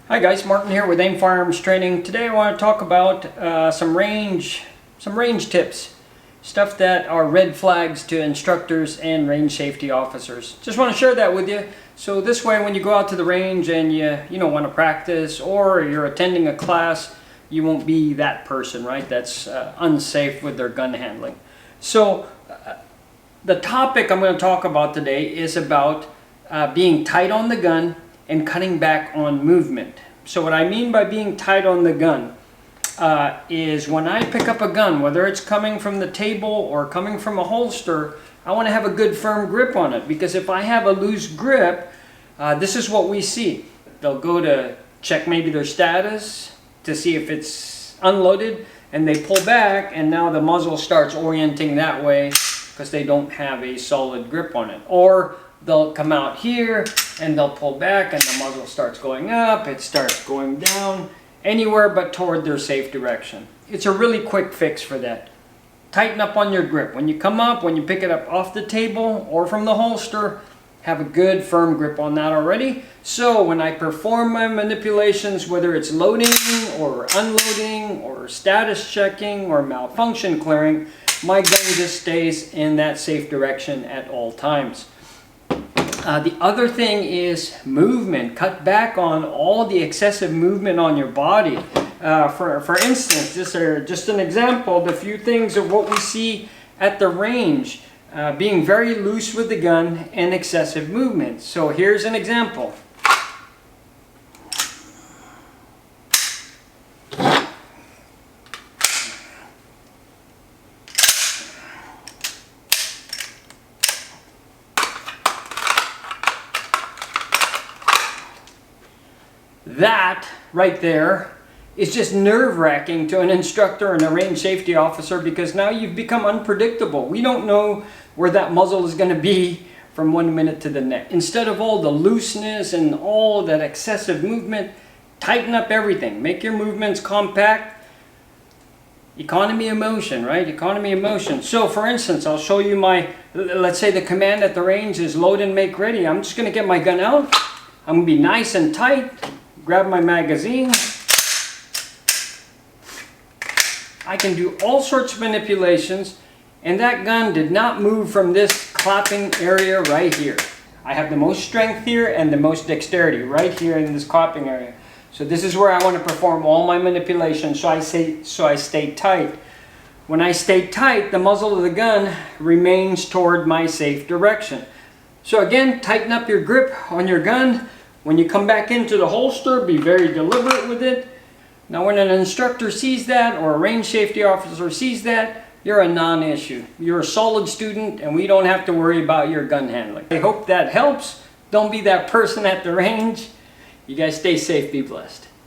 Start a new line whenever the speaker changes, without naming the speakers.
Hi guys, Martin here with Aim Firearms Training. Today I want to talk about some range tips. Stuff that are red flags to instructors and range safety officers. Just want to share that with you. So this way when you go out to the range and you don't want to practice or you're attending a class, you won't be that person, right? That's unsafe with their gun handling. So the topic I'm going to talk about today is about being tight on the gun and cutting back on movement. So what I mean by being tight on the gun is when I pick up a gun, whether it's coming from the table or coming from a holster, I want to have a good firm grip on it, because if I have a loose grip, this is what we see. They'll go to check maybe their status to see if it's unloaded, and they pull back, and now the muzzle starts orienting that way because they don't have a solid grip on it. Or they'll come out here and they'll pull back and the muzzle starts going up, it starts going down, anywhere but toward their safe direction. It's a really quick fix for that. Tighten up on your grip. When you come up, when you pick it up off the table or from the holster, have a good firm grip on that already. So when I perform my manipulations, whether it's loading or unloading or status checking or malfunction clearing, my gun just stays in that safe direction at all times. The other thing is movement. Cut back on all the excessive movement on your body. For instance, just an example, the few things of what we see at the range. Being very loose with the gun and excessive movement. So here's an example. That right there is just nerve-wracking to an instructor and a range safety officer, because now you've become unpredictable. We don't know where that muzzle is going to be from 1 minute to the next. Instead of all the looseness and all that excessive movement, tighten up everything. Make your movements compact. Economy of motion, right? Economy of motion. So for instance, I'll show you let's say the command at the range is load and make ready. I'm just going to get my gun out. I'm going to be nice and tight. Grab my magazine. I can do all sorts of manipulations, and that gun did not move from this clapping area right here. I have the most strength here and the most dexterity right here in this clapping area. So this is where I want to perform all my manipulations, so I stay tight. When I stay tight, the muzzle of the gun remains toward my safe direction. So again, tighten up your grip on your gun. When you come back into the holster, be very deliberate with it. Now when an instructor sees that, or a range safety officer sees that, you're a non-issue. You're a solid student and we don't have to worry about your gun handling. I hope that helps. Don't be that person at the range. You guys stay safe, be blessed.